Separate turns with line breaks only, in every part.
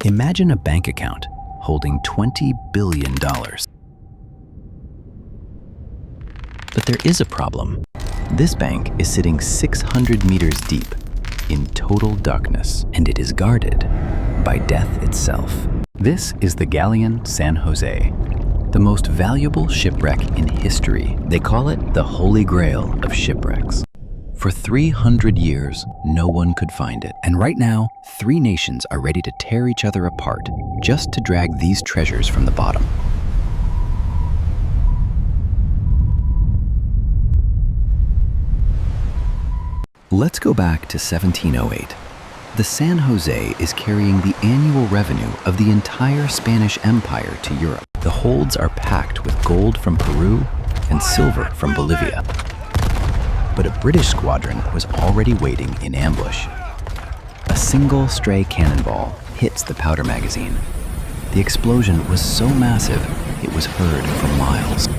Imagine a bank account holding $20 billion. But there is a problem. This bank is sitting 600 meters deep in total darkness, and it is guarded by death itself. This is the Galleon San José, the most valuable shipwreck in history. They call it the Holy Grail of shipwrecks. For 300 years, no one could find it. And right now, 3 nations are ready to tear each other apart just to drag these treasures from the bottom. Let's go back to 1708. The San José is carrying the annual revenue of the entire Spanish Empire to Europe. The holds are packed with gold from Peru and silver from Bolivia. But a British squadron was already waiting in ambush. A single stray cannonball hits the powder magazine. The explosion was so massive, it was heard for miles.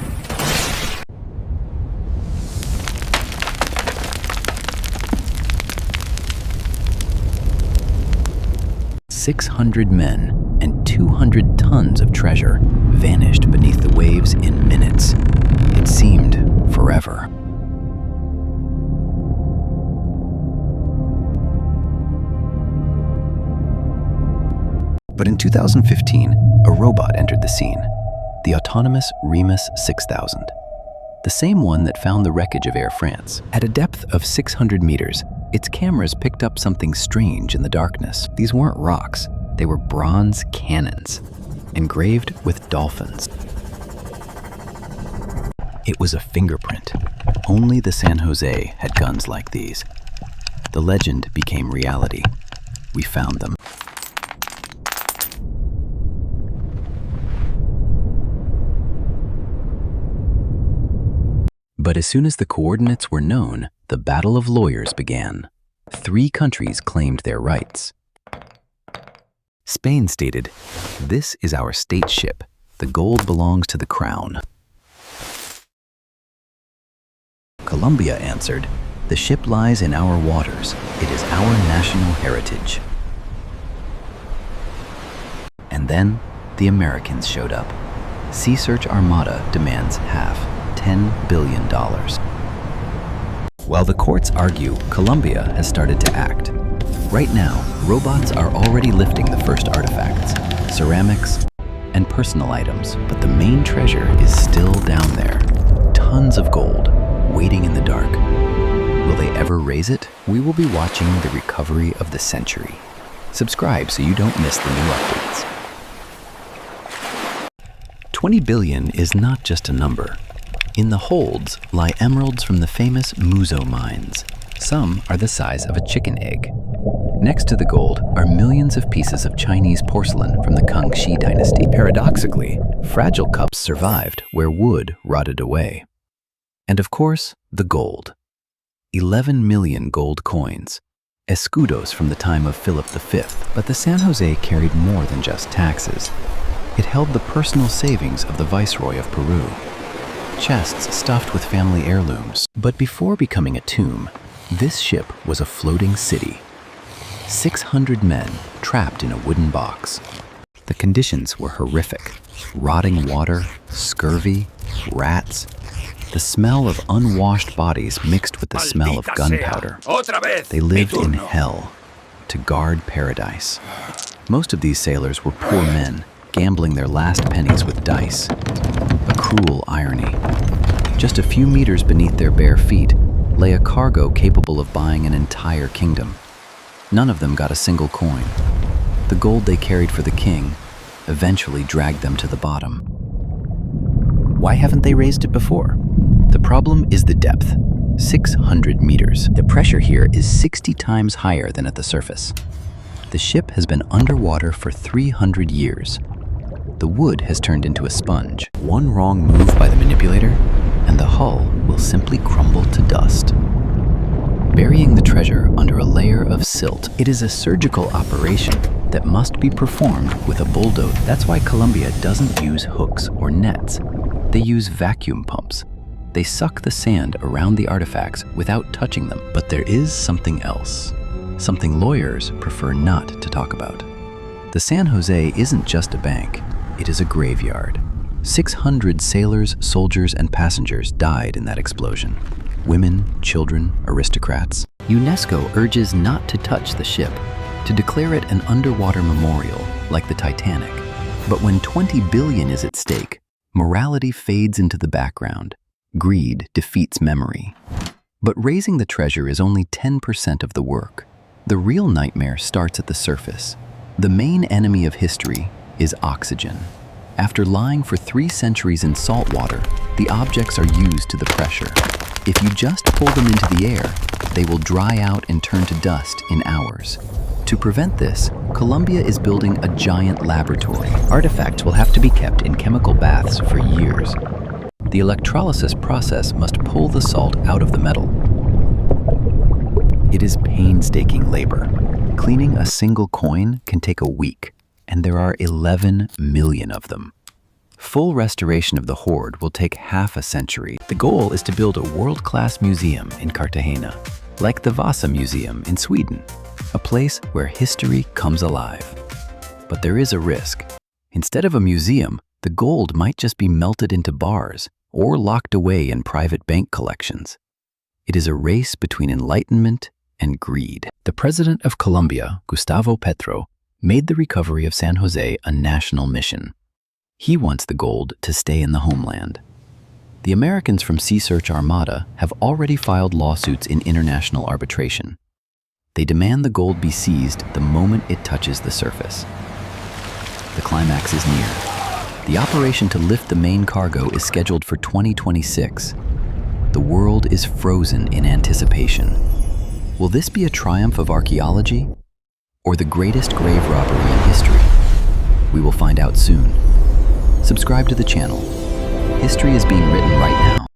600 men and 200 tons of treasure vanished beneath the waves in minutes. It seemed forever. But in 2015, a robot entered the scene, the autonomous Remus 6000, the same one that found the wreckage of Air France. At a depth of 600 meters, its cameras picked up something strange in the darkness. These weren't rocks, they were bronze cannons, engraved with dolphins. It was a fingerprint. Only the San José had guns like these. The legend became reality. We found them. But as soon as the coordinates were known, the battle of lawyers began. 3 countries claimed their rights. Spain stated, "This is our state ship. The gold belongs to the crown." Colombia answered, "The ship lies in our waters. It is our national heritage." And then the Americans showed up. Sea Search Armada demands half, $10 billion. While the courts argue, Colombia has started to act. Right now, robots are already lifting the first artifacts, ceramics, and personal items, but the main treasure is still down there. Tons of gold, waiting in the dark. Will they ever raise it? We will be watching the recovery of the century. Subscribe so you don't miss the new updates. 20 billion is not just a number. In the holds lie emeralds from the famous Muzo mines. Some are the size of a chicken egg. Next to the gold are millions of pieces of Chinese porcelain from the Kangxi dynasty. Paradoxically, fragile cups survived where wood rotted away. And of course, the gold. 11 million gold coins, escudos from the time of Philip V. But the San José carried more than just taxes. It held the personal savings of the Viceroy of Peru. Chests stuffed with family heirlooms. But before becoming a tomb, this ship was a floating city. 600 men trapped in a wooden box. The conditions were horrific. Rotting water, scurvy, rats. The smell of unwashed bodies mixed with the smell of gunpowder. They lived in hell to guard paradise. Most of these sailors were poor men, gambling their last pennies with dice. A cruel irony. Just a few meters beneath their bare feet lay a cargo capable of buying an entire kingdom. None of them got a single coin. The gold they carried for the king eventually dragged them to the bottom. Why haven't they raised it before? The problem is the depth, 600 meters. The pressure here is 60 times higher than at the surface. The ship has been underwater for 300 years. The wood has turned into a sponge. One wrong move by the manipulator, and the hull will simply crumble to dust. Burying the treasure under a layer of silt, it is a surgical operation that must be performed with a bulldozer. That's why Colombia doesn't use hooks or nets. They use vacuum pumps. They suck the sand around the artifacts without touching them. But there is something else, something lawyers prefer not to talk about. The San Jose isn't just a bank, it is a graveyard. 600 sailors, soldiers, and passengers died in that explosion. Women, children, aristocrats. UNESCO urges not to touch the ship, to declare it an underwater memorial, like the Titanic. But when 20 billion is at stake, morality fades into the background. Greed defeats memory. But raising the treasure is only 10% of the work. The real nightmare starts at the surface. The main enemy of history is oxygen. After lying for 3 centuries in salt water, the objects are used to the pressure. If you just pull them into the air, they will dry out and turn to dust in hours. To prevent this, Colombia is building a giant laboratory. Artifacts will have to be kept in chemical baths for years. The electrolysis process must pull the salt out of the metal. It is painstaking labor. Cleaning a single coin can take a week, and there are 11 million of them. Full restoration of the hoard will take half a century. The goal is to build a world-class museum in Cartagena, like the Vasa Museum in Sweden, a place where history comes alive. But there is a risk. Instead of a museum, the gold might just be melted into bars or locked away in private bank collections. It is a race between enlightenment and greed. The president of Colombia, Gustavo Petro, made the recovery of San Jose a national mission. He wants the gold to stay in the homeland. The Americans from Sea Search Armada have already filed lawsuits in international arbitration. They demand the gold be seized the moment it touches the surface. The climax is near. The operation to lift the main cargo is scheduled for 2026. The world is frozen in anticipation. Will this be a triumph of archaeology, or the greatest grave robbery in history? We will find out soon. Subscribe to the channel. History is being written right now.